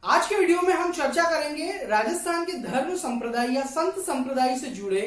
आज के वीडियो में हम चर्चा करेंगे राजस्थान के धर्म संप्रदाय या संत संप्रदाय से जुड़े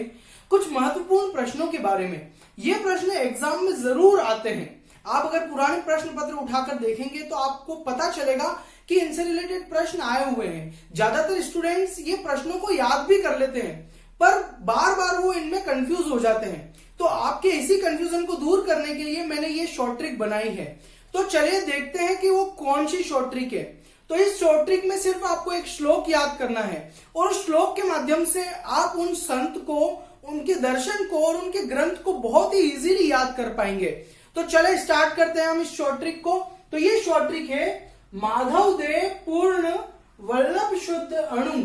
कुछ महत्वपूर्ण प्रश्नों के बारे में। ये प्रश्न एग्जाम में जरूर आते हैं। आप अगर पुराने प्रश्न पत्र उठाकर देखेंगे तो आपको पता चलेगा कि इनसे रिलेटेड प्रश्न आए हुए हैं। ज्यादातर स्टूडेंट्स ये प्रश्नों को याद भी कर लेते हैं, पर बार बार वो इनमें कंफ्यूज हो जाते हैं। तो आपके इसी कंफ्यूजन को दूर करने के लिए मैंने ये शॉर्ट ट्रिक बनाई है। तो चलिए देखते हैं कि वो कौन सी शॉर्ट ट्रिक है। तो इस शॉर्ट ट्रिक में सिर्फ आपको एक श्लोक याद करना है और उस श्लोक के माध्यम से आप उन संत को, उनके दर्शन को और उनके ग्रंथ को बहुत ही इजीली याद कर पाएंगे। तो चले स्टार्ट करते हैं हम इस शॉर्ट ट्रिक को। तो ये शॉर्ट ट्रिक है माधव दे पूर्ण वल्लभ शुद्ध अणु।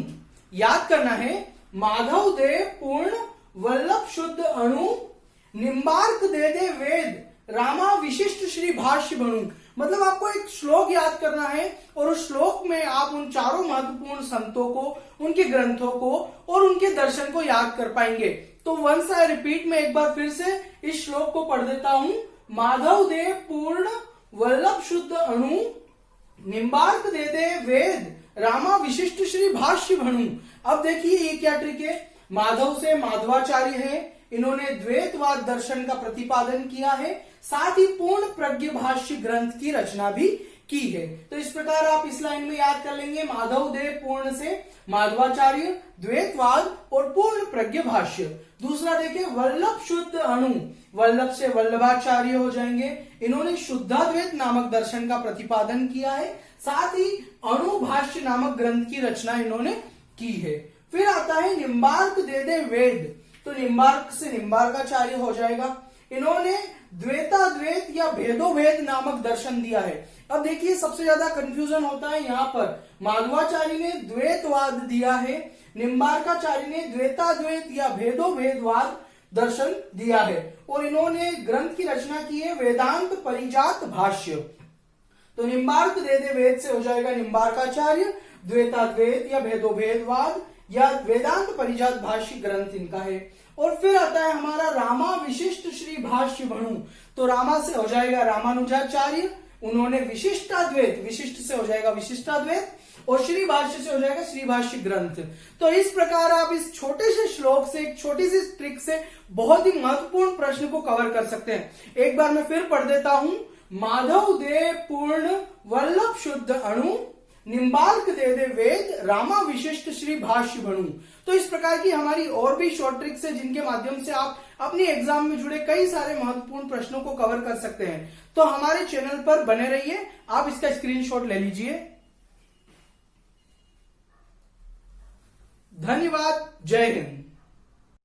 याद करना है माधव दे पूर्ण वल्लभ शुद्ध अणु, निम्बार्क दे दे वेद रामा विशिष्ट श्री भाष्य बनू। मतलब आपको एक श्लोक याद करना है और उस श्लोक में आप उन चारों महत्वपूर्ण संतों को, उनके ग्रंथों को और उनके दर्शन को याद कर पाएंगे। तो वंस आई रिपीट, में एक बार फिर से इस श्लोक को पढ़ देता हूं। माधव दे पूर्ण वल्लभ शुद्ध अणु, निम्बार्क दे दे वेद रामा विशिष्ट श्री भाष्य बनू। अब देखिए ये क्या ट्रिक है। माधव से माधवाचार्य है, इन्होंने द्वैतवाद दर्शन का प्रतिपादन किया है, साथ ही पूर्ण प्रज्ञ भाष्य ग्रंथ की रचना भी की है। तो इस प्रकार आप इस लाइन में याद कर लेंगे माधव दे पूर्ण से माधवाचार्य, द्वैतवाद और पूर्ण प्रज्ञ भाष्य। दूसरा देखिए वल्लभ शुद्ध अणु, वल्लभ से वल्लभाचार्य हो जाएंगे, इन्होंने शुद्धाद्वैत नामक दर्शन का प्रतिपादन किया है, साथ ही अणु भाष्य नामक ग्रंथ की रचना इन्होंने की है। फिर आता है निम्बार्क दे दे वेद। तो निम्बार्क से निम्बार्काचार्य हो जाएगा, इन्होंने द्वैताद्वैत या भेदोभेद नामक दर्शन दिया है। अब देखिए सबसे ज्यादा कंफ्यूजन होता है यहाँ पर। माधवाचार्य ने द्वैतवाद दिया है, निम्बार्काचार्य ने द्वैताद्वैत या भेदोभेदवाद दर्शन दिया है और इन्होंने ग्रंथ की रचना की है वेदांत परिजात भाष्य। तो निम्बार्क दे दे वेद से हो जाएगा निम्बार्काचार्य, द्वैताद्वैत या भेदोभेदवाद या वेदांत परिजात भाष्य ग्रंथ इनका है। और फिर आता है हमारा रामा विशिष्ट श्री भाष्य बनू। तो रामा से हो जाएगा रामानुजाचार्य, उन्होंने विशिष्टाद्वैत, विशिष्ट से हो जाएगा विशिष्टाद्वैत और श्री भाष्य से हो जाएगा श्री भाष्य ग्रंथ। तो इस प्रकार आप इस छोटे से श्लोक से, एक छोटी सी ट्रिक से बहुत ही महत्वपूर्ण प्रश्न को कवर कर सकते हैं। एक बार मैं फिर पढ़ देता हूं। माधव दे पूर्ण वल्लभ शुद्ध अणु, निम्बार्क दे दे वेद रामा विशिष्ट श्री भाष्य बनू। तो इस प्रकार की हमारी और भी शॉर्ट ट्रिक्स है जिनके माध्यम से आप अपने एग्जाम में जुड़े कई सारे महत्वपूर्ण प्रश्नों को कवर कर सकते हैं। तो हमारे चैनल पर बने रहिए, आप इसका स्क्रीनशॉट ले लीजिए। धन्यवाद, जय हिंद।